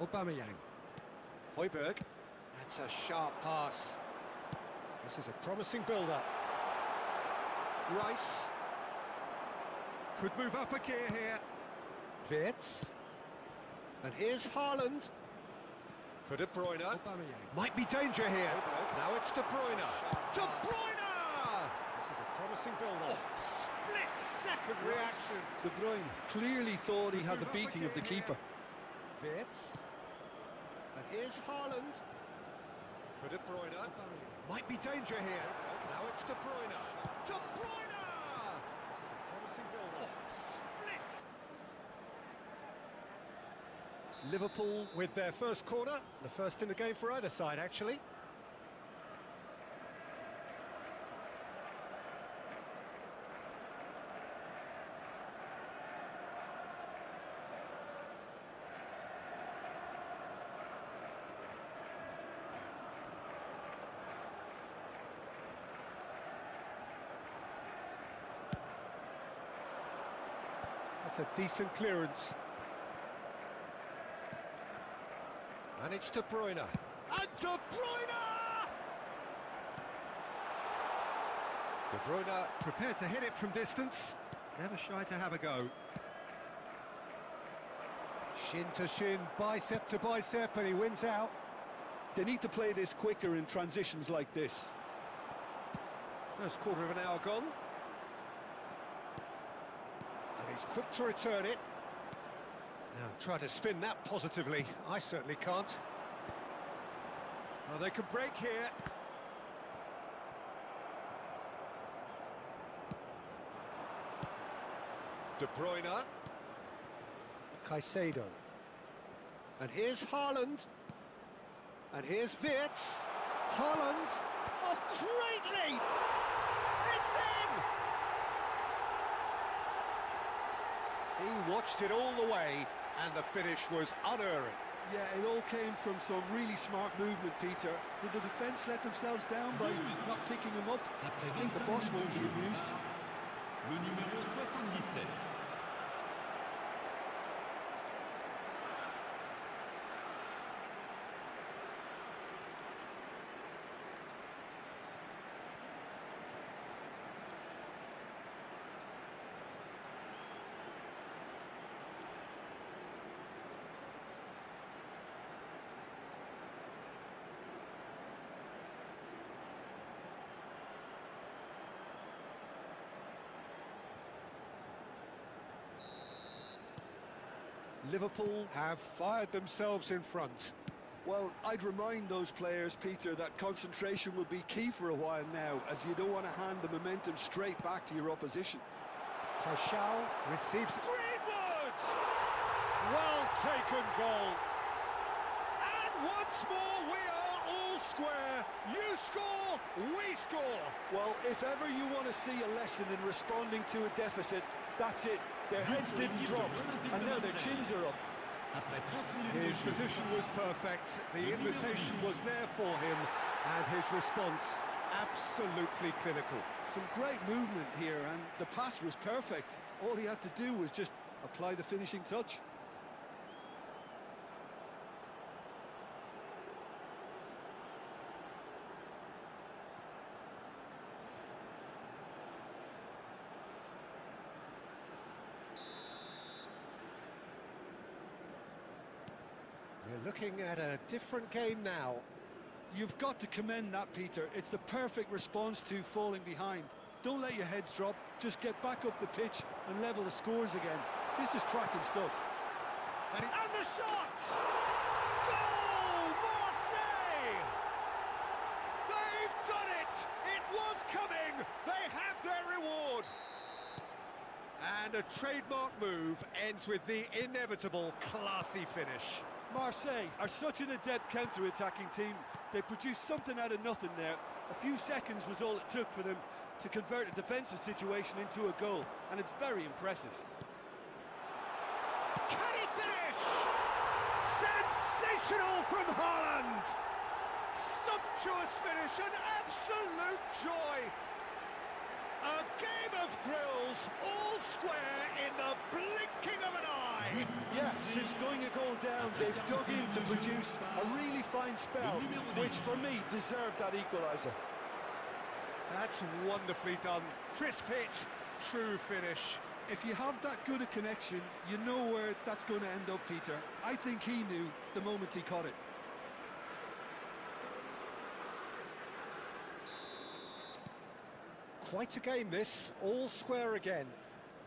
Aubameyang. Højbjerg. That's a sharp pass. This is a promising build-up. Rice. Could move up a gear here. Wirtz. And here's Haaland. For De Bruyne. Aubameyang. Might be danger here. Now it's De Bruyne. De Bruyne! This is a promising build-up. Split-second reaction. De Bruyne clearly thought he had the beating of the keeper. Wirtz. And here's Haaland. For De Bruyne. Might be danger here. Now it's De Bruyne. De Bruyne! This is a promising build-up. Split! Liverpool with their first corner. The first in the game for either side, actually. That's a decent clearance. And it's De Bruyne. And De Bruyne! De Bruyne prepared to hit it from distance. Never shy to have a go. Shin to shin, bicep to bicep, and he wins out. They need to play this quicker in transitions like this. First quarter of an hour gone. And he's quick to return it. Now try to spin that positively. I certainly can't. Oh, they could break here. De Bruyne. Caicedo. And here's Haaland. And here's Wirtz. Haaland. Oh, great leap! It's in! He watched it all the way, and the finish was unerring. Yeah, it all came from some really smart movement, Peter. Did the defence let themselves down by not picking him up? I think the boss won't be amused. Le numéro 77. Liverpool have fired themselves in front. Well, I'd remind those players, Peter, that concentration will be key for a while now, as you don't want to hand the momentum straight back to your opposition. Tashao receives... Greenwood! Well taken goal. And once more we are all square. You score, we score. Well, if ever you want to see a lesson in responding to a deficit, that's it. Their heads didn't drop, and now their chins are up. His position was perfect, the invitation was there for him, and his response absolutely clinical. Some great movement here, and the pass was perfect. All he had to do was just apply the finishing touch. We're looking at a different game now. You've got to commend that, Peter. It's the perfect response to falling behind. Don't let your heads drop, just get back up the pitch and level the scores again. This is cracking stuff. And the shot! Goal! Marseille! They've done it! It was coming! They have their reward! And a trademark move ends with the inevitable classy finish. Marseille are such an adept counter-attacking team. They produced something out of nothing there. A few seconds was all it took for them to convert a defensive situation into a goal, and it's very impressive. Can he finish? Sensational from Haaland! Sumptuous finish, an absolute joy! A game of thrills, all square in the blinking of an eye. Yeah, since going a goal down, they've dug in to produce a really fine spell, which for me deserved that equaliser. That's wonderfully done. Crisp hit, true finish. If you have that good a connection, you know where that's going to end up, Peter. I think he knew the moment he caught it. Quite a game this, all square again.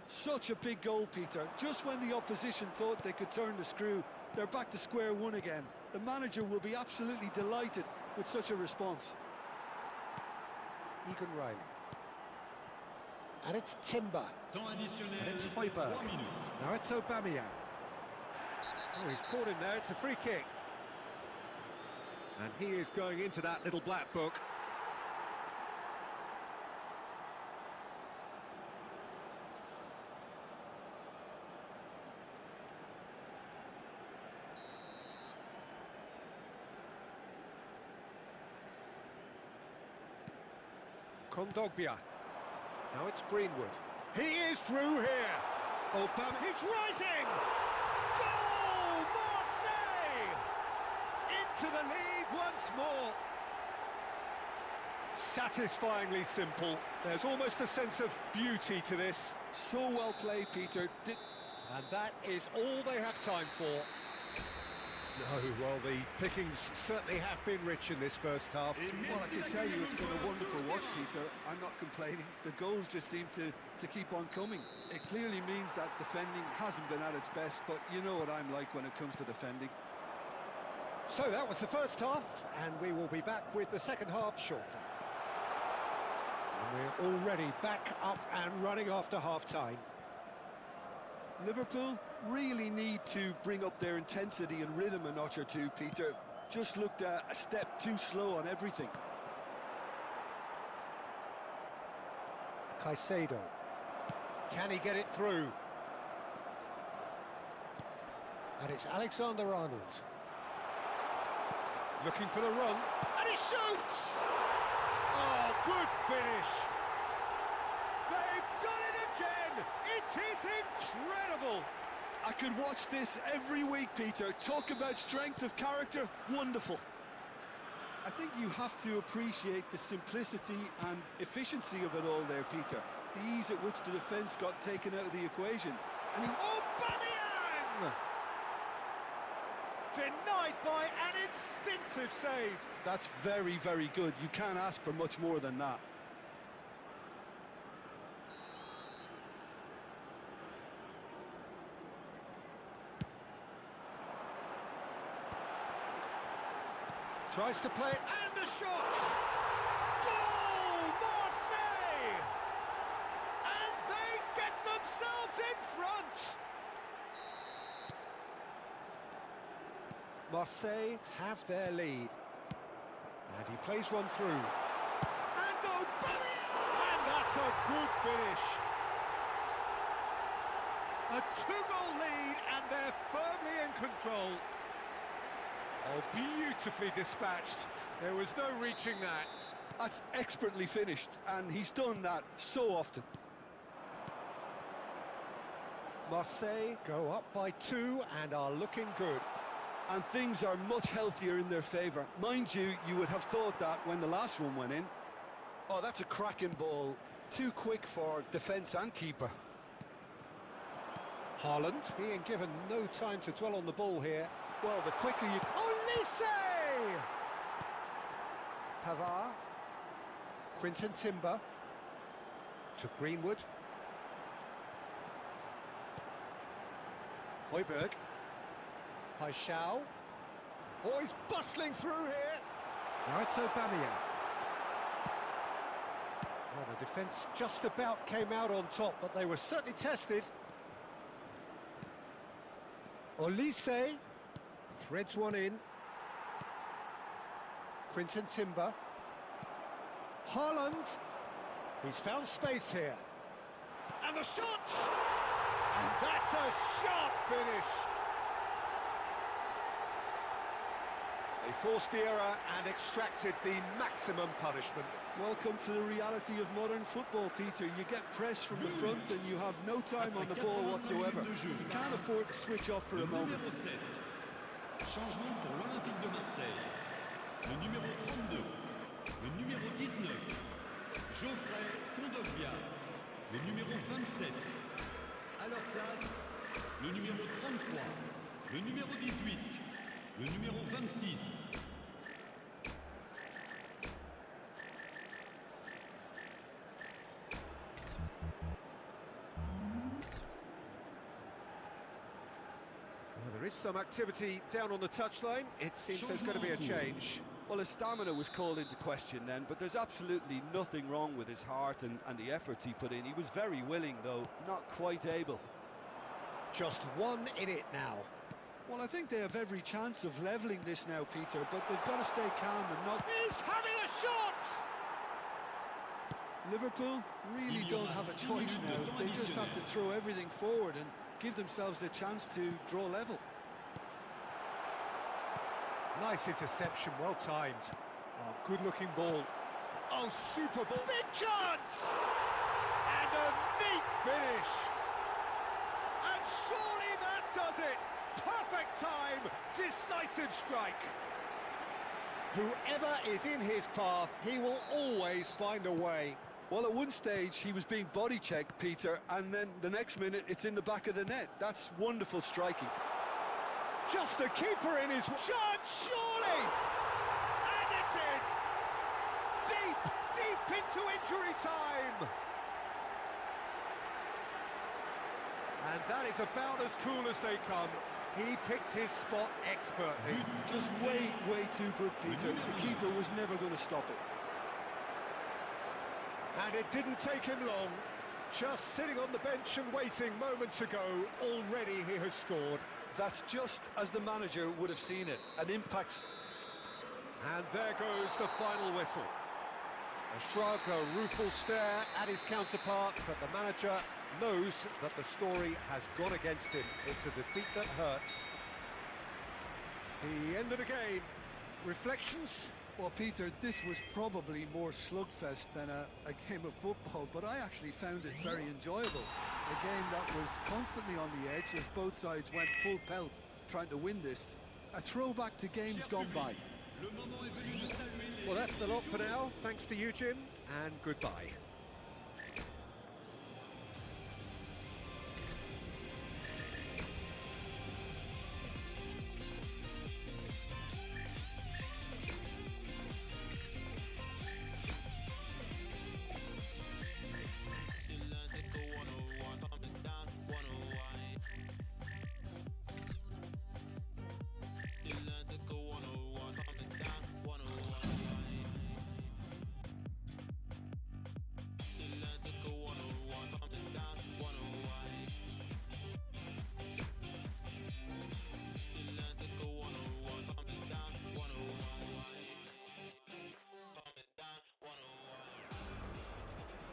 Such a big goal, Peter. Just when the opposition thought they could turn the screw, they're back to square one again. The manager will be absolutely delighted with such a response. Egan Riley. And it's Timber. Temps additionnel. And it's 3 Højbjerg. minutes. Now it's Aubameyang. Oh, he's caught him there, it's a free kick. And he is going into that little black book. Kondogbia. Now it's Greenwood. He is through here. Obama, he's rising! Goal! Marseille! Into the lead once more. Satisfyingly simple. There's almost a sense of beauty to this. So well played, Peter. And that is all they have time for. No, well, the pickings certainly have been rich in this first half. Well, I can tell you it's been a wonderful watch, Peter. I'm not complaining. The goals just seem to keep on coming. It clearly means that defending hasn't been at its best, but you know what I'm like when it comes to defending. So that was the first half, and we will be back with the second half shortly. And we're already back up and running after half-time. Liverpool really need to bring up their intensity and rhythm a notch or two, Peter. Just looked a step too slow on everything. Caicedo. Can he get it through? And it's Alexander-Arnold. Looking for the run. And he shoots! Oh, good finish! They've done it again! It is incredible! I could watch this every week, Peter. Talk about strength of character, wonderful. I think you have to appreciate the simplicity and efficiency of it all there, Peter. The ease at which the defence got taken out of the equation. And he... Aubameyang! Denied by an instinctive save. That's very, very good. You can't ask for much more than that. Tries to play it, and the shot! Goal! Marseille! And they get themselves in front! Marseille have their lead. And he plays one through. And Aubameyang! And that's a good finish. A two-goal lead, and they're firmly in control. Oh, beautifully dispatched. There was no reaching that. That's expertly finished, and he's done that so often. Marseille go up by 2 and are looking good. And things are much healthier in their favour. Mind you, you would have thought that when the last one went in. Oh, that's a cracking ball. Too quick for defence and keeper. Haaland being given no time to dwell on the ball here. Well, the quicker you... Olise! Pavard. Quinton Timber. To Greenwood. Højbjerg. Paixão. Oh, he's bustling through here. Now it's Aubameyang. Well, the defence just about came out on top, but they were certainly tested. Olise threads one in. Quinton Timber. Haaland. He's found space here. And the shot! And that's a sharp finish. They forced the error and extracted the maximum punishment. Welcome to the reality of modern football, Peter. You get pressed from the front and you have no time on the ball whatsoever. You can't afford to switch off for a moment. Numéro 7. Changement pour l'Olympique de Marseille. Le numéro 32. Le numéro 19. Geoffrey Condovia. Le numéro 27. À leur place, le numéro 33. Le numéro 18. Le numéro 26. Well, there is some activity down on the touchline. It seems there's going to be a change. Well, his stamina was called into question then, but there's absolutely nothing wrong with his heart and the efforts he put in. He was very willing, though, not quite able. Just 1 in it now. Well, I think they have every chance of levelling this now, Peter, but they've got to stay calm and not... He's having a shot! Liverpool really don't have a choice now. They just have to throw everything forward and give themselves a chance to draw level. Nice interception, well timed. Oh, good-looking ball. Oh, super ball. Big chance! And a neat finish. And surely that does it. Perfect time, decisive strike. Whoever is in his path, he will always find a way. Well, at one stage, he was being body-checked, Peter, and then the next minute, it's in the back of the net. That's wonderful striking. Just a keeper in his chance, surely! And it's in! Deep, deep into injury time! And that is about as cool as they come. He picked his spot expertly. Just way, way too good, Peter. The keeper was never going to stop it. And it didn't take him long. Just sitting on the bench and waiting moments ago, already he has scored. That's just as the manager would have seen it. An impact. And there goes the final whistle. A shrug, a rueful stare at his counterpart, but the manager knows that the story has gone against him. It's a defeat that hurts. The end of the game. Reflections? Well, Peter, this was probably more slugfest than a game of football, but I actually found it very enjoyable. A game that was constantly on the edge as both sides went full pelt trying to win this. A throwback to games gone by. Well, that's the lot for now. Thanks to you, Jim, and goodbye.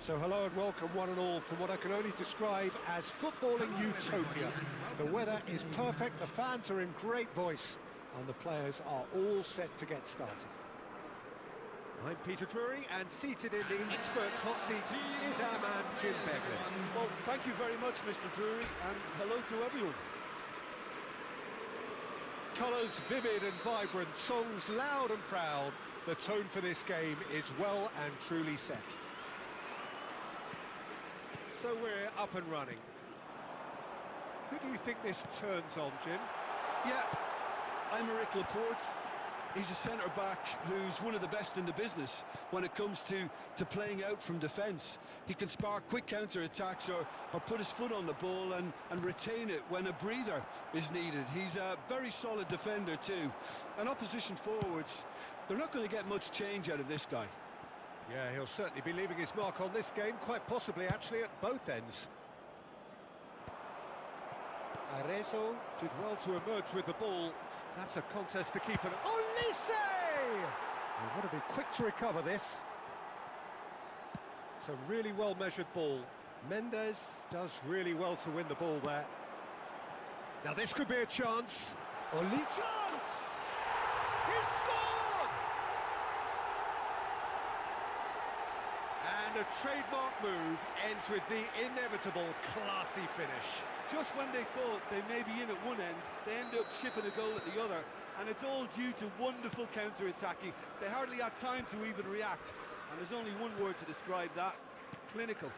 So hello and welcome one and all from what I can only describe as footballing utopia. The weather is perfect, the fans are in great voice, and the players are all set to get started. I'm Peter Drury, and seated in the experts' hot seat is our man Jim Begley. Well, thank you very much, Mr. Drury, and hello to everyone. Colours vivid and vibrant, songs loud and proud. The tone for this game is well and truly set. So we're up and running. Who do you think this turns on, Jim? Yeah, I'm Eric Laporte. He's a centre-back who's one of the best in the business when it comes to playing out from defence. He can spark quick counter-attacks or put his foot on the ball and retain it when a breather is needed. He's a very solid defender too. And opposition forwards, they're not going to get much change out of this guy. Yeah, he'll certainly be leaving his mark on this game, quite possibly actually at both ends. Arezzo did well to emerge with the ball. That's a contest to keep an... Olise! They want to be quick to recover this. It's a really well-measured ball. Mendes does really well to win the ball there. Now this could be a chance. Olise! Chance! He scores! And a trademark move ends with the inevitable classy finish. Just when they thought they may be in at one end, they end up shipping a goal at the other, and it's all due to wonderful counter-attacking. They hardly had time to even react, and there's only one word to describe that: clinical.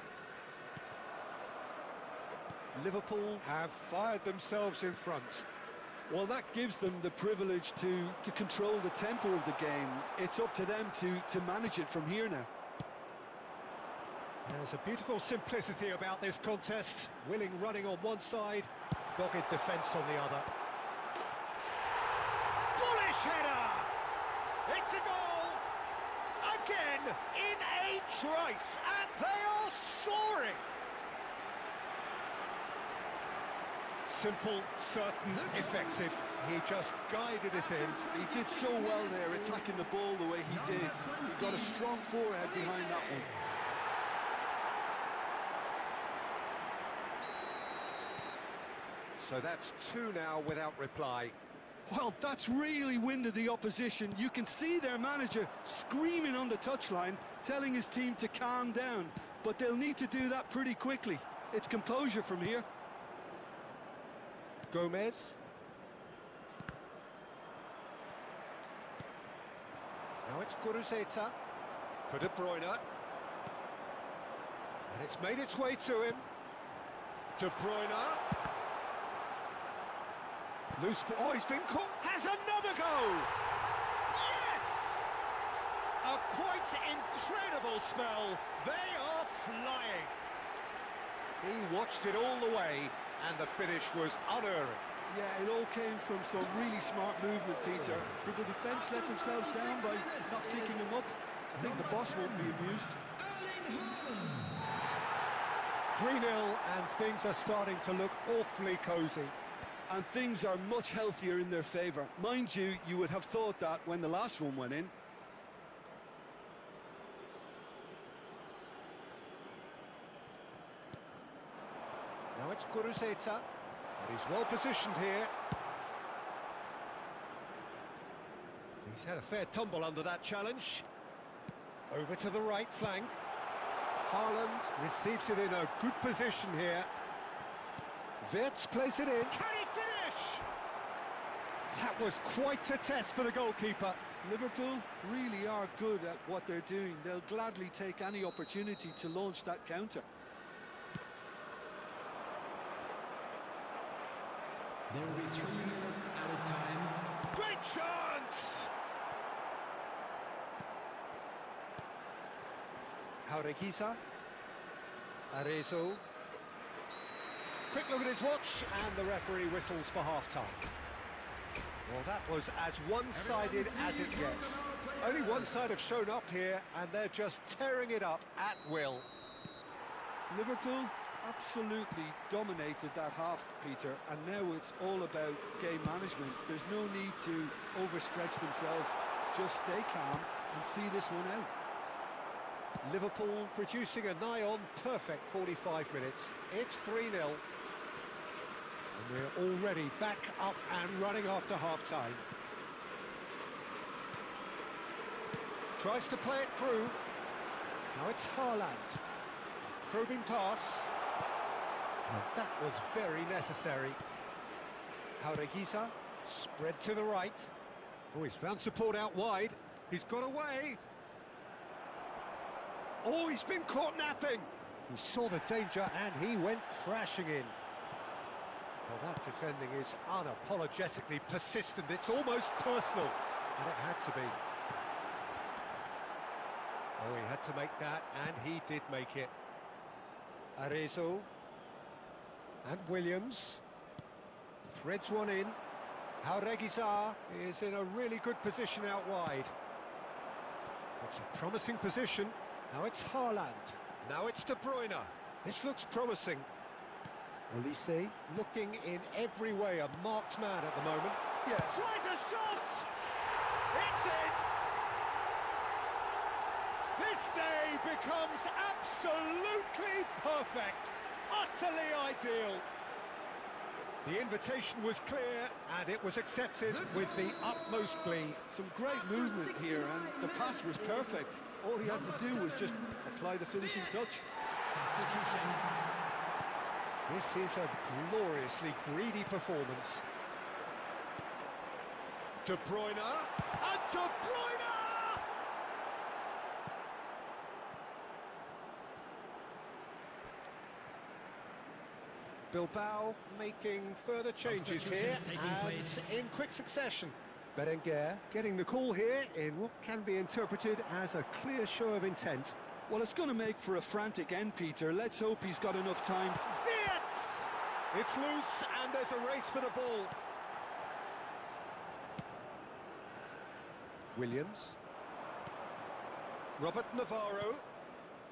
Liverpool have fired themselves in front. Well, that gives them the privilege to control the tempo of the game. It's up to them to manage it from here now. There's a beautiful simplicity about this contest. Willing running on one side, dogged defence on the other. Bullish header! It's a goal! Again in a trice, and they are soaring! Simple, certain, effective. He just guided it in. He did so well there, attacking the ball the way he did. He got a strong forehead behind that one. So that's two now without reply. Well, that's really winded the opposition. You can see their manager screaming on the touchline, telling his team to calm down. But they'll need to do that pretty quickly. It's composure from here. Gomez. Now it's Guruzeta for De Bruyne. And it's made its way to him. De Bruyne. Loose ball. Oh, he's been caught. Has another go! Yes! A quite incredible spell. They are flying. He watched it all the way, and the finish was unerring. Yeah, it all came from some really smart movement, Peter. Did the defence let themselves down by not picking him up? I think the boss won't be amused. 3-0, and things are starting to look awfully cosy. And things are much healthier in their favour. Mind you, you would have thought that when the last one went in. Now it's Guruzeta. He's well positioned here. He's had a fair tumble under that challenge. Over to the right flank. Haaland receives it in a good position here. Wirtz plays it in. Can he finish? That was quite a test for the goalkeeper. Liverpool really are good at what they're doing. They'll gladly take any opportunity to launch that counter. There will be 3 minutes added time. Great chance! Jaureguisa. Arezzo. Quick look at his watch, and the referee whistles for half-time. Well, that was as one-sided as it gets. Only one side have shown up here, and they're just tearing it up at will. Liverpool absolutely dominated that half, Peter, and now it's all about game management. There's no need to overstretch themselves. Just stay calm and see this one out. Liverpool producing a nigh-on perfect 45 minutes. It's 3-0. And we're already back up and running after half-time. Tries to play it through. Now it's Haaland. Probing pass. Well, that was very necessary. Jaureguisa, spread to the right. Oh, he's found support out wide. He's got away. Oh, he's been caught napping. He saw the danger and he went crashing in. Well, that defending is unapologetically persistent. It's almost personal, and it had to be. Oh, he had to make that, and he did make it. Arezzo. And Williams. Threads one in. Jaureguisa is in a really good position out wide. It's a promising position. Now it's Haaland. Now it's De Bruyne. This looks promising. Olise looking in every way a marked man at the moment. Yes. Tries a shot! It's in! This day becomes absolutely perfect. Utterly ideal. The invitation was clear and it was accepted with the utmost glee. Some great movement here, and the pass was perfect. All he had to do was just apply the finishing touch. Substitution. This is a gloriously greedy performance. De Bruyne, and De Bruyne! Bilbao making further changes here and in quick succession. Berenguer getting the call here in what can be interpreted as a clear show of intent. Well, it's going to make for a frantic end, Peter. Let's hope he's got enough time to... Wirtz! It's loose and there's a race for the ball. Williams. Robert Navarro.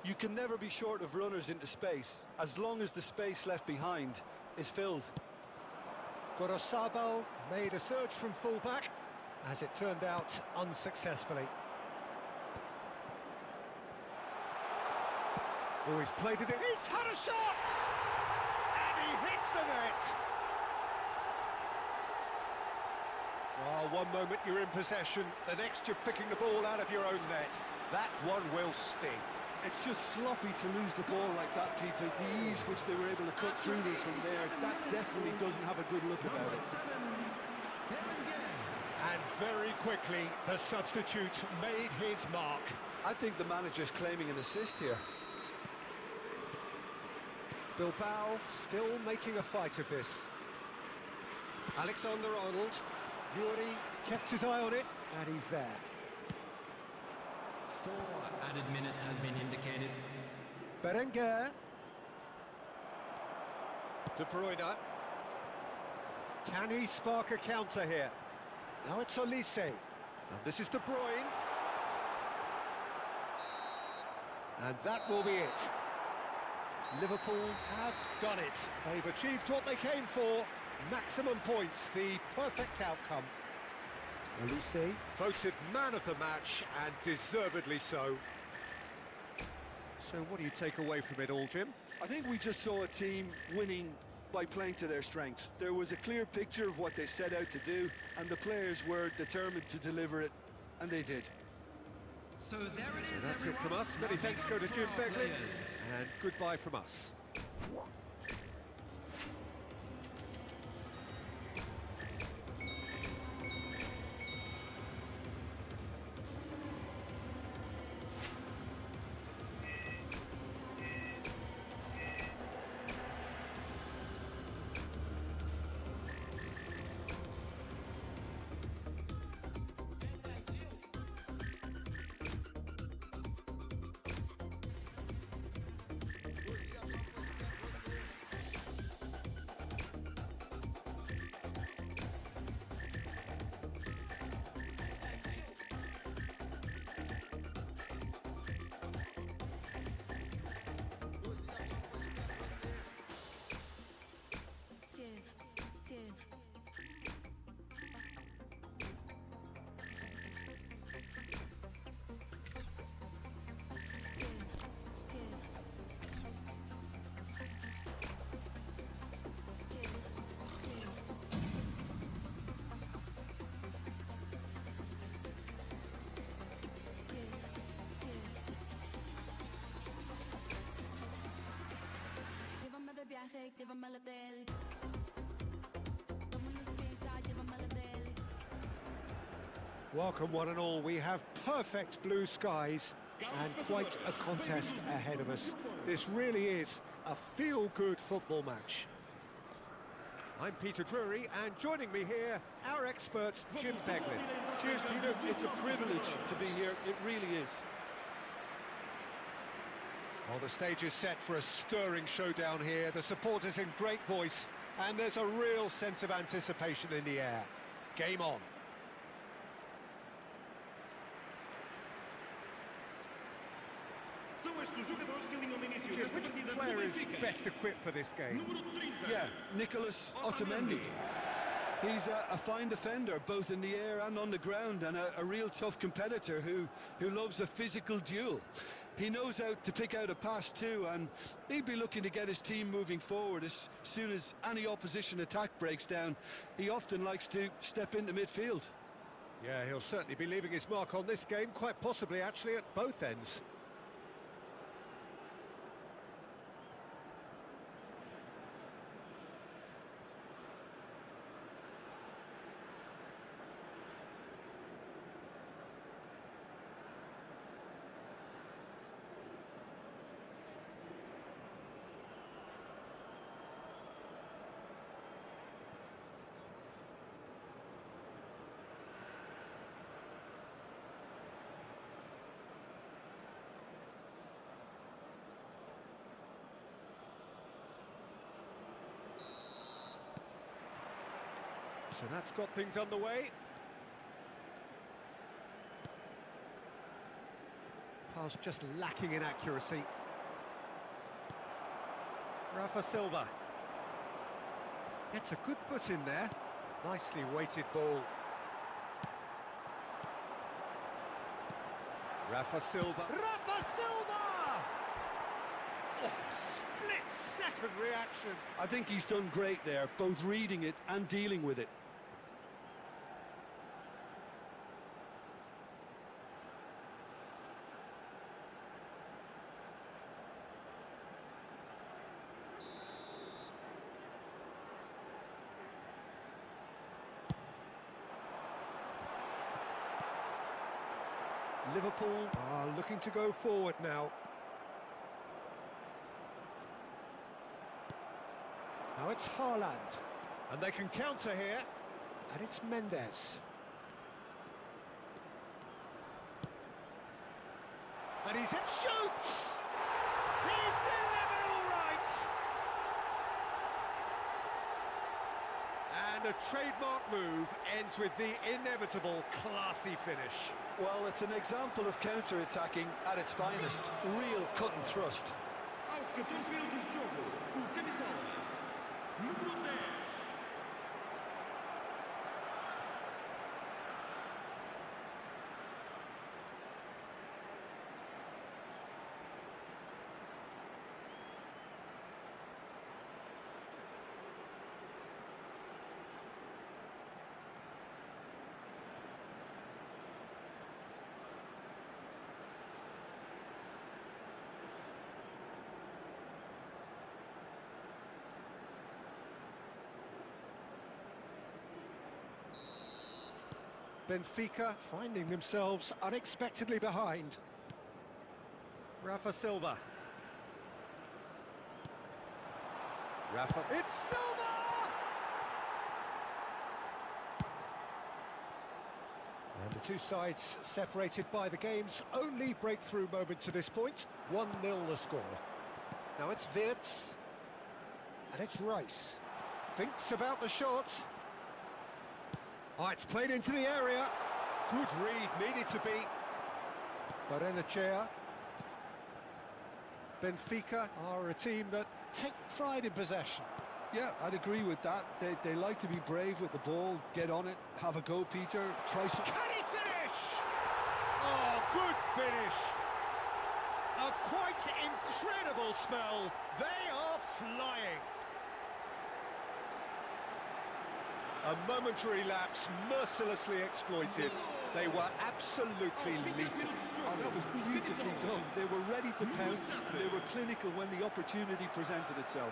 You can never be short of runners into space, as long as the space left behind is filled. Gorosabal made a surge from fullback, as it turned out unsuccessfully. Oh, he's played it in. He's had a shot! And he hits the net! Well, one moment you're in possession, the next you're picking the ball out of your own net. That one will sting. It's just sloppy to lose the ball like that, Peter. The ease which they were able to cut through them from there, that definitely doesn't have a good look about it. And very quickly, the substitute made his mark. I think the manager's claiming an assist here. Bilbao still making a fight of this. Alexander-Arnold. Yuri kept his eye on it, and he's there. 4 added minutes has been indicated. Berenguer. De Bruyne. Can he spark a counter here? Now it's Olise. And this is De Bruyne. And that will be it. Liverpool have done it. They've achieved what they came for. Maximum points, the perfect outcome. Olise voted man of the match, and deservedly so. So what do you take away from it all, Jim? I think we just saw a team winning by playing to their strengths. There was a clear picture of what they set out to do, and the players were determined to deliver it, and they did. So there it is, That's it from everyone. us. Many thanks go to Jim Beglin, and goodbye from us. Welcome one and all. We have perfect blue skies and quite a contest ahead of us. This really is a feel-good football match. I'm Peter Drury, and joining me here, our expert, Jim Beglin. Cheers, Peter. It's a privilege to be here. It really is. Well, the stage is set for a stirring showdown here. The supporters in great voice, and there's a real sense of anticipation in the air. Game on. Jim, which player is best equipped for this game? Yeah, Nicolas Otamendi. He's a fine defender, both in the air and on the ground, and a real tough competitor who loves a physical duel. He knows how to pick out a pass too, and he'd be looking to get his team moving forward as soon as any opposition attack breaks down. He often likes to step into midfield. Yeah, he'll certainly be leaving his mark on this game, quite possibly actually at both ends. So that's got things underway. Pass just lacking in accuracy. Rafa Silva. Gets a good foot in there. Nicely weighted ball. Rafa Silva. Rafa Silva! Oh, split-second reaction. I think he's done great there, both reading it and dealing with it. Liverpool are looking to go forward now. Now it's Haaland, and they can counter here, and it's Mendes. And he's hit, shoots! He's delivered all right! And a trademark move ends with the inevitable classy finish. Well, it's an example of counter-attacking at its finest. Real cut and thrust. Aos 14 minutos de jogo, o camisola número 10. Benfica finding themselves unexpectedly behind. Rafa Silva. Rafa. It's Silva! And the two sides separated by the game's only breakthrough moment to this point. 1-0 the score. Now it's Wirtz. And it's Rice. Thinks about the shot. Oh, it's played into the area. Good read, needed to be. Barrenechea. Benfica are a team that take pride in possession. Yeah, I'd agree with that. They like to be brave with the ball, get on it, have a go, Peter, try some... Can he finish? Oh, good finish. A quite incredible spell. They are flying. A momentary lapse, mercilessly exploited. They were absolutely lethal. Oh, that was beautifully done. They were ready to pounce. They were clinical when the opportunity presented itself.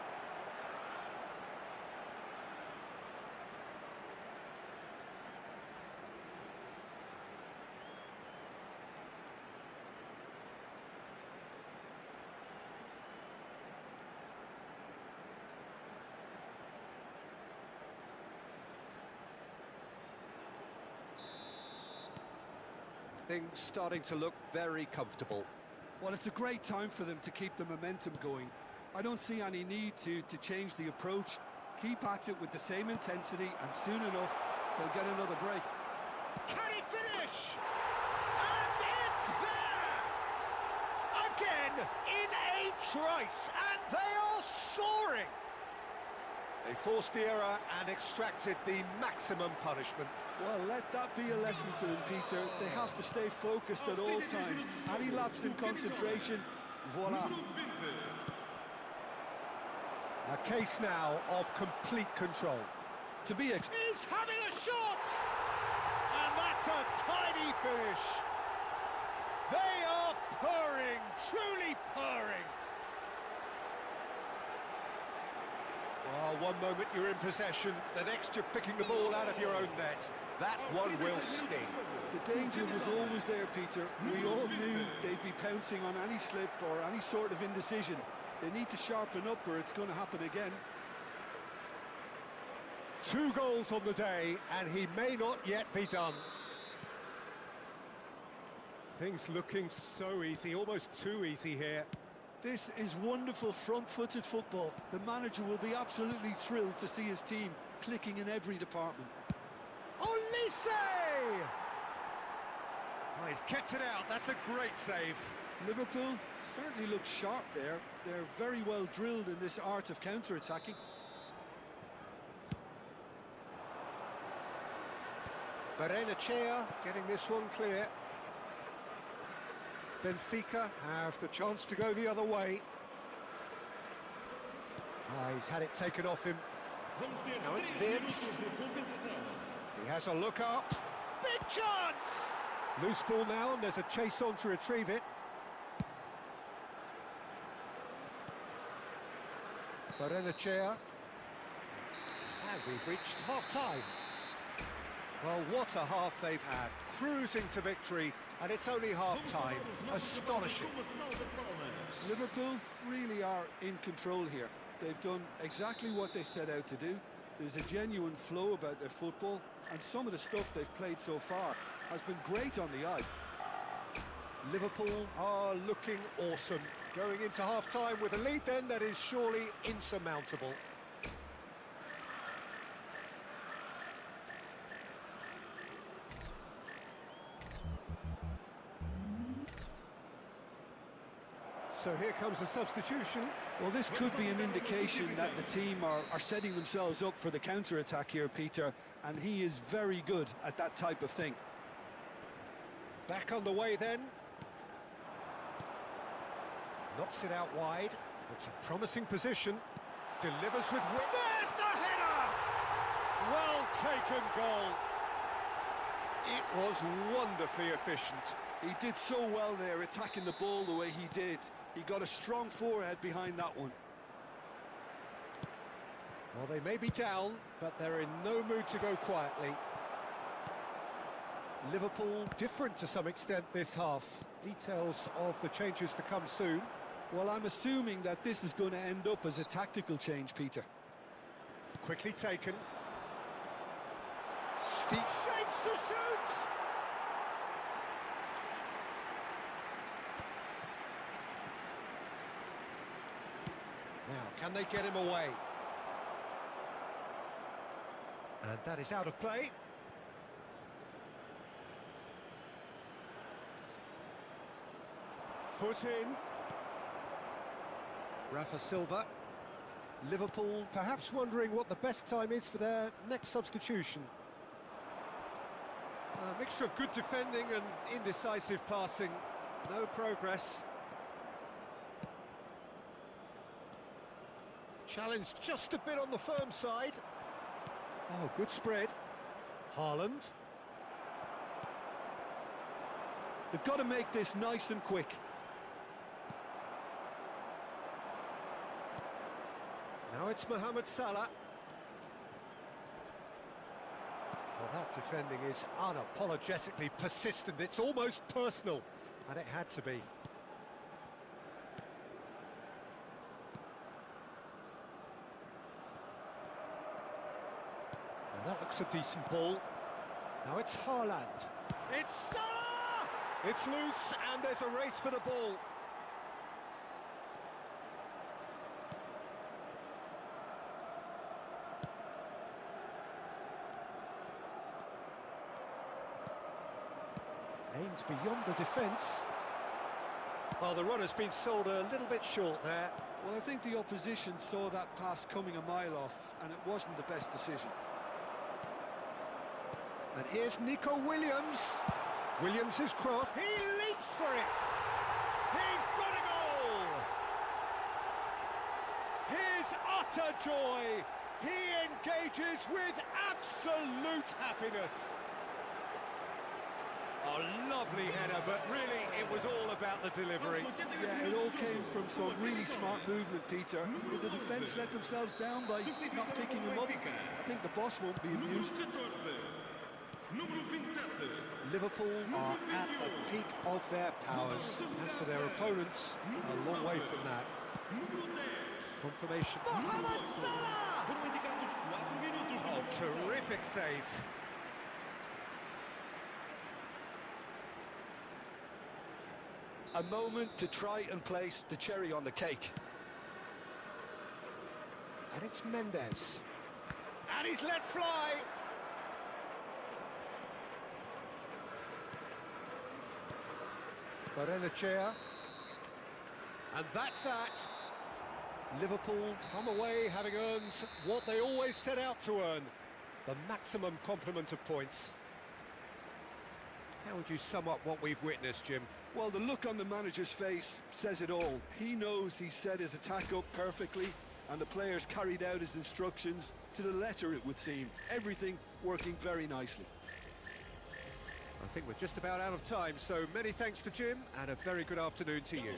Things starting to look very comfortable. Well, it's a great time for them to keep the momentum going. I don't see any need to change the approach. Keep at it with the same intensity, and soon enough, they'll get another break. Can he finish? And it's there! Again, in a trice, and they are soaring! They forced the error and extracted the maximum punishment. Well, let that be a lesson to them, Peter. They have to stay focused at all times. Any lapse in concentration, voila. A case now of complete control. To be He's having a shot! And that's a tidy finish. They are purring, truly purring. Oh, one moment you're in possession, the next you're picking the ball out of your own net. That one will sting. The danger was always there, Peter. We all knew they'd be pouncing on any slip or any sort of indecision. They need to sharpen up or it's going to happen again. 2 goals on the day, and he may not yet be done. Things looking so easy, almost too easy here. This is wonderful front-footed football. The manager will be absolutely thrilled to see his team clicking in every department. Olise! Oh, he's kept it out, that's a great save. Liverpool certainly look sharp there. They're very well drilled in this art of counter-attacking. Barrenechea getting this one clear. Benfica have the chance to go the other way. He's had it taken off him. Now it's Vips. He has a look up. Big chance! Loose ball now, and there's a chase on to retrieve it. Barrenechea. And we've reached half-time. Well, what a half they've had. Cruising to victory, and it's only half-time. Astonishing. Liverpool really are in control here. They've done exactly what they set out to do. There's a genuine flow about their football, and some of the stuff they've played so far has been great on the eye. Liverpool are looking awesome. Going into half-time with a lead then that is surely insurmountable. So here comes the substitution. Well, this could be an indication that the team are setting themselves up for the counter-attack here, Peter, and he is very good at that type of thing. Back on the way then. Knocks it out wide. It's a promising position. Delivers with wit. There's the header! Well taken goal. It was wonderfully efficient. He did so well there, attacking the ball the way he did. He got a strong forehead behind that one. Well, they may be down, but they're in no mood to go quietly. Liverpool different to some extent this half. Details of the changes to come soon. Well, I'm assuming that this is going to end up as a tactical change, Peter. Quickly taken. Steep shapes to shoot! Now, can they get him away? And that is out of play. Foot in. Rafa Silva. Liverpool perhaps wondering what the best time is for their next substitution. A mixture of good defending and indecisive passing. No progress. Challenge just a bit on the firm side. Oh, good spread. Haaland. They've got to make this nice and quick. Now it's Mohamed Salah. Well, that defending is unapologetically persistent. It's almost personal, and it had to be. Now that looks a decent ball. Now it's Haaland. It's Salah! It's loose, and there's a race for the ball. Aimed beyond the defence. Well, the run has been sold a little bit short there. Well, I think the opposition saw that pass coming a mile off, and it wasn't the best decision. And here's Nico Williams. Williams' cross. He leaps for it. He's got a goal. His utter joy. He engages with absolute happiness. A lovely header, but really it was all about the delivery. Yeah, it all came from some really smart movement, Peter. Did the defence let themselves down by not picking him up? I think the boss won't be amused. Liverpool are at the peak of their powers. As for their opponents, a long way from that. Confirmation. Mohamed Salah! Oh, terrific save. A moment to try and place the cherry on the cake. And it's Mendes. And he's let fly! Barrenechea. And that's that. Liverpool come away having earned what they always set out to earn. The maximum complement of points. How would you sum up what we've witnessed, Jim? Well, the look on the manager's face says it all. He knows he set his attack up perfectly, and the players carried out his instructions to the letter, it would seem. Everything working very nicely. I think we're just about out of time, so many thanks to Jim, and a very good afternoon to you.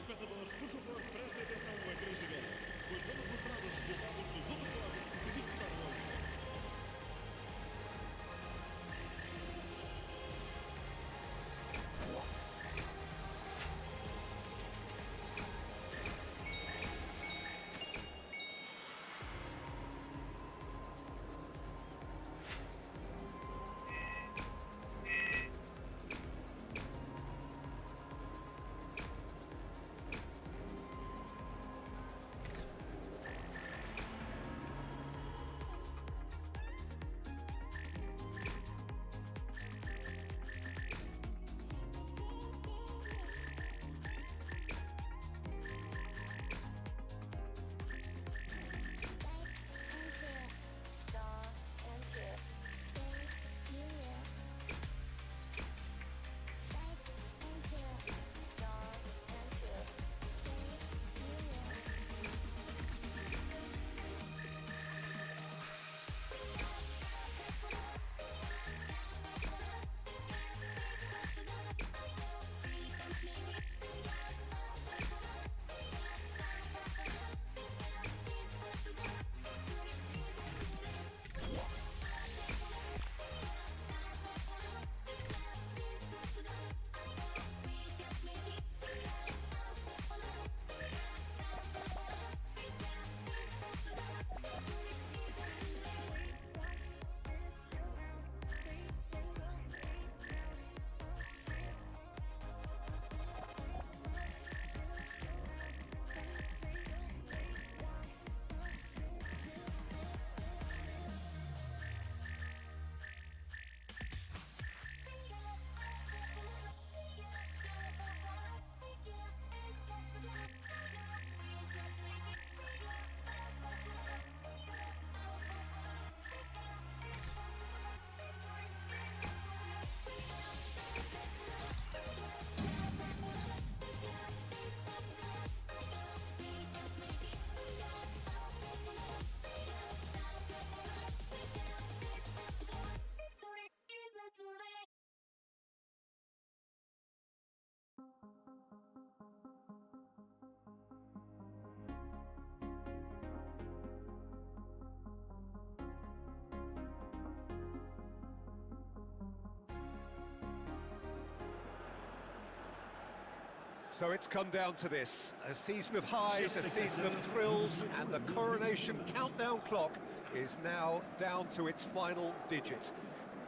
So it's come down to this, a season of highs, a season of thrills, and the coronation countdown clock is now down to its final digit.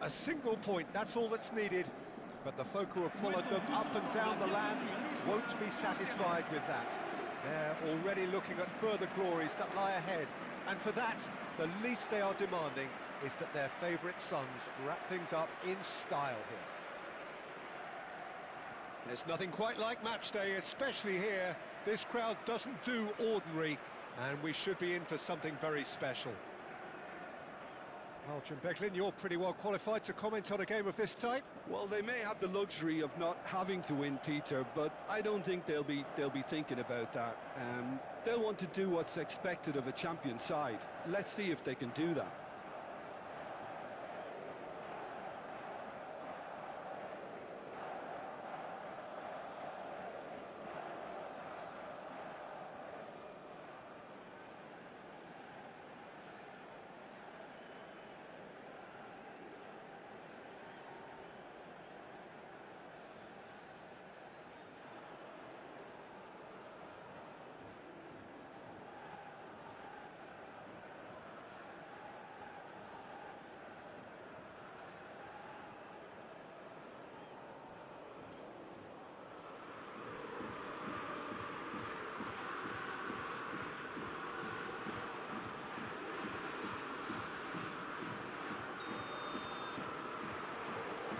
A single point, that's all that's needed, but the folk who have followed them up and down the land won't be satisfied with that. They're already looking at further glories that lie ahead, and for that, the least they are demanding is that their favourite sons wrap things up in style here. There's nothing quite like match day, especially here. This crowd doesn't do ordinary, and we should be in for something very special. Well, Jim Becklin, you're pretty well qualified to comment on a game of this type. Well, they may have the luxury of not having to win, Peter, but I don't think they'll be thinking about that. They'll want to do what's expected of a champion side. Let's see if they can do that.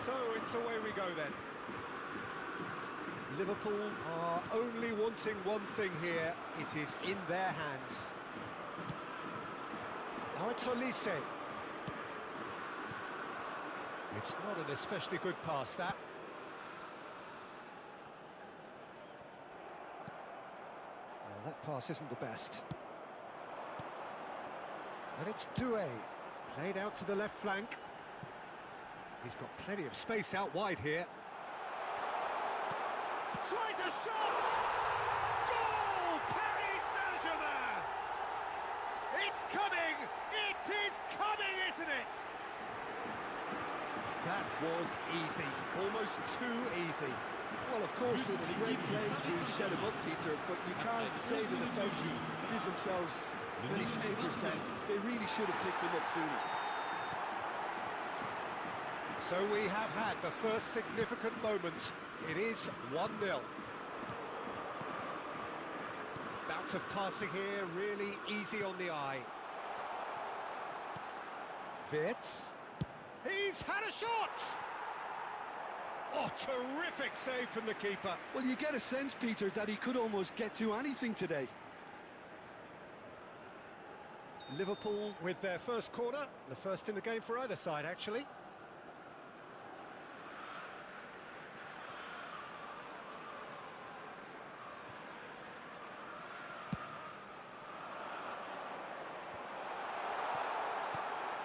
So it's away we go then. Liverpool are only wanting one thing here. It is in their hands. Now it's Olise. It's not an especially good pass, that. Well, that pass isn't the best. And it's Doué. Played out to the left flank. He's got plenty of space out wide here. Tries a shot! Goal! Paris Saint-Germain! It's coming! It is coming, isn't it? That was easy. Almost too easy. Well, of course, it's a great play to set him up, Peter, but you can't say the defence did themselves many favours then. They really should have picked him up sooner. So we have had the first significant moment. It is 1-0. Bouts of passing here, really easy on the eye. Wirtz. He's had a shot! Oh, terrific save from the keeper. Well, you get a sense, Peter, that he could almost get to anything today. Liverpool with their first corner, the first in the game for either side, actually.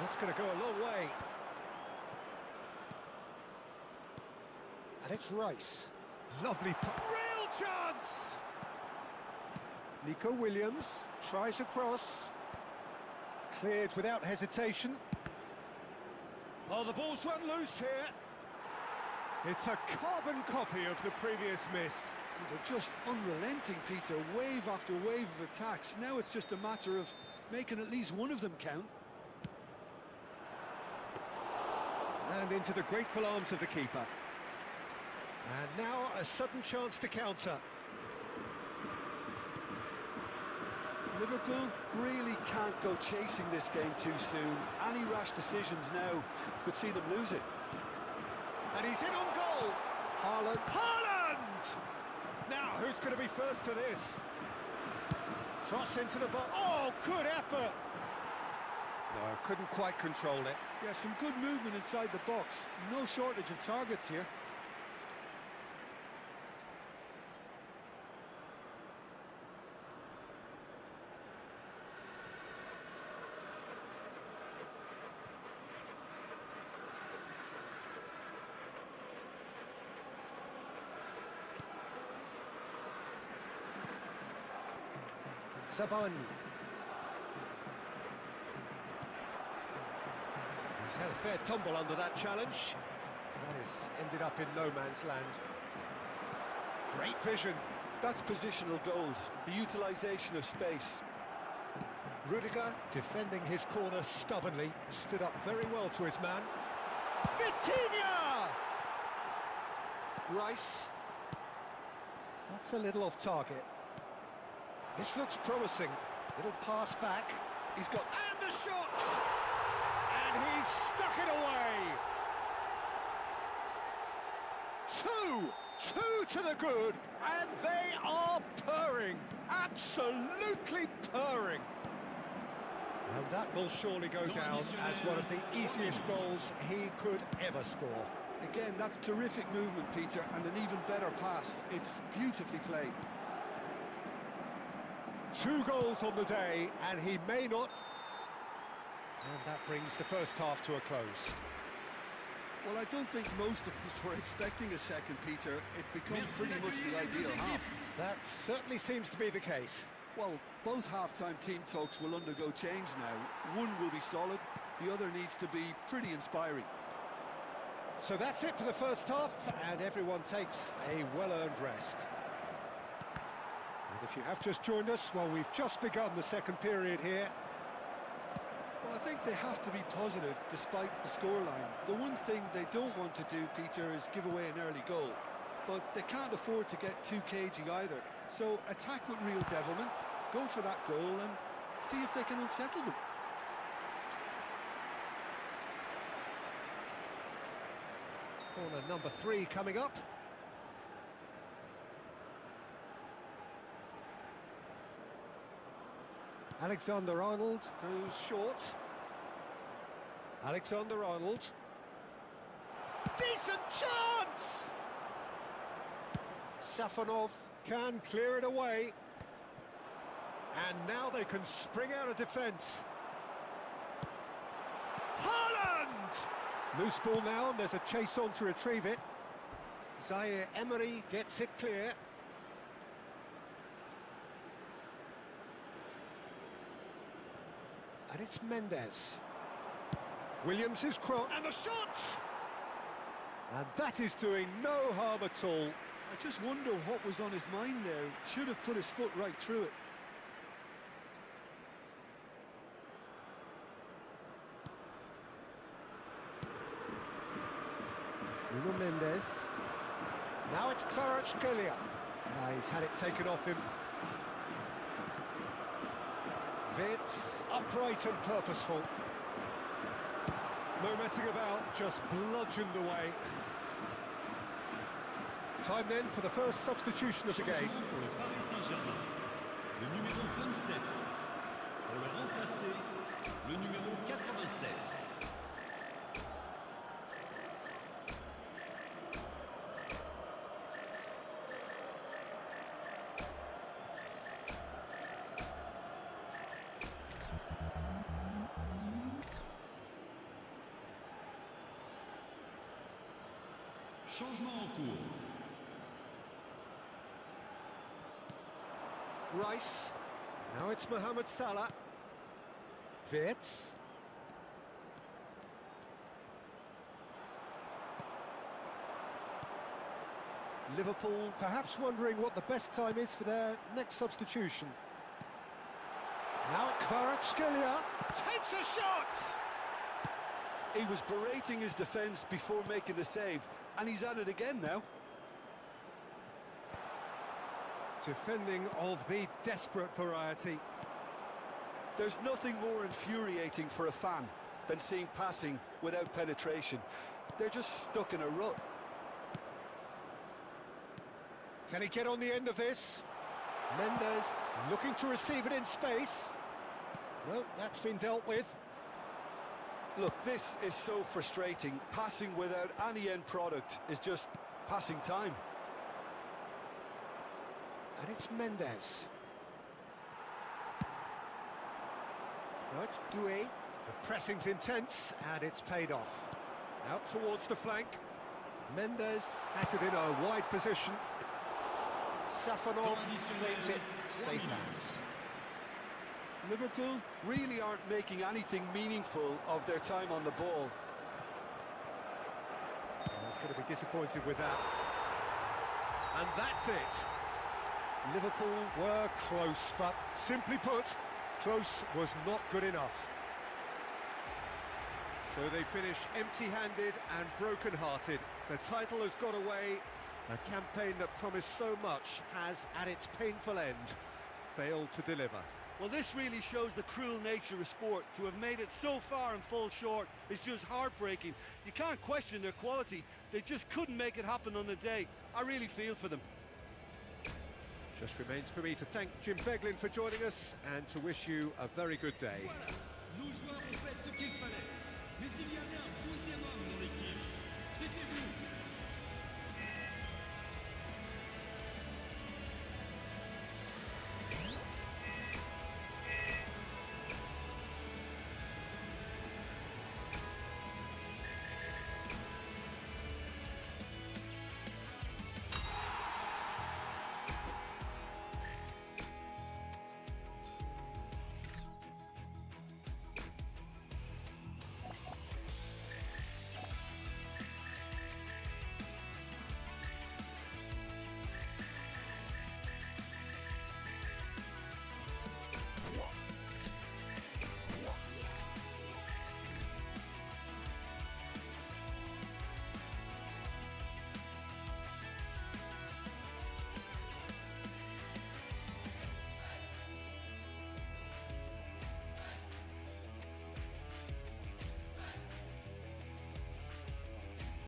That's going to go a long way. And it's Rice. Lovely real chance! Nico Williams tries a cross. Cleared without hesitation. Oh, the ball's run loose here. It's a carbon copy of the previous miss. They're just unrelenting, Peter. Wave after wave of attacks. Now it's just a matter of making at least one of them count. And into the grateful arms of the keeper. And now a sudden chance to counter. Liverpool really can't go chasing this game too soon. Any rash decisions now could see them lose it. And he's in on goal. Haaland. Haaland! Now, who's going to be first to this? Cross into the box. Oh, good effort! No, couldn't quite control it. Yeah, some good movement inside the box. No shortage of targets here. Saban. He's had a fair tumble under that challenge. That has ended up in no man's land. Great vision. That's positional gold, the utilisation of space. Rudiger, defending his corner stubbornly, stood up very well to his man. Vitinha! Rice. That's a little off target. This looks promising. Little pass back. He's got... And the shot! And he's stuck it away! 2-2 through to the good, and they are purring, absolutely purring. And that will surely go down as one of the easiest goals he could ever score. Again, that's terrific movement, Peter, and an even better pass. It's beautifully played. 2 goals on the day, and he may not... And that brings the first half to a close. Well, I don't think most of us were expecting a second, Peter. It's become pretty much the ideal half. That certainly seems to be the case. Well, both half-time team talks will undergo change now. One will be solid, the other needs to be pretty inspiring. So that's it for the first half, and everyone takes a well-earned rest. And if you have just joined us, well, we've just begun the second period here. Well, I think they have to be positive despite the scoreline. The one thing they don't want to do, Peter, is give away an early goal. But they can't afford to get too cagey either. So attack with real devilment, go for that goal and see if they can unsettle them. Corner number 3 coming up. Alexander-Arnold goes short. Alexander-Arnold. Decent chance! Safonov can clear it away. And now they can spring out of defence. Haaland! Loose ball now, and there's a chase on to retrieve it. Zaire Emery gets it clear. And it's Mendes. Williams is crossed, and the shot! And that is doing no harm at all. I just wonder what was on his mind there. Should have put his foot right through it. Nuno Mendes. Now it's Kvaratskhelia. He's had it taken off him. Vitz, upright and purposeful. No messing about, just bludgeoned away. Time then for the first substitution of the game. Pour le Paris Saint-Germain, le numéro 27. Pour le remplacer, le numéro 87. Changement en cours. Rice. Now it's Mohamed Salah. Vitz. Liverpool perhaps wondering what the best time is for their next substitution. Now Kvaratskhelia takes a shot! He was berating his defence before making the save, and he's at it again now. Defending of the desperate variety. There's nothing more infuriating for a fan than seeing passing without penetration. They're just stuck in a rut. Can he get on the end of this? Mendes looking to receive it in space. Well, that's been dealt with. Look, this is so frustrating. Passing without any end product is just passing time. And it's Mendes. Now it's Doué. The pressing's intense, and it's paid off. Out towards the flank. Mendes has it in a wide position. Safonov claims it safe hands. Liverpool really aren't making anything meaningful of their time on the ball. He's going to be disappointed with that. And that's it. Liverpool were close, but simply put, close was not good enough. So they finish empty-handed and broken-hearted. The title has got away. A campaign that promised so much has, at its painful end, failed to deliver. Well, this really shows the cruel nature of sport. To have made it so far and fall short is just heartbreaking. You can't question their quality. They just couldn't make it happen on the day. I really feel for them. Just remains for me to thank Jim Beglin for joining us and to wish you a very good day. Voilà, nos joueurs ont fait ce qu'il fallait. Mais il y avait un deuxième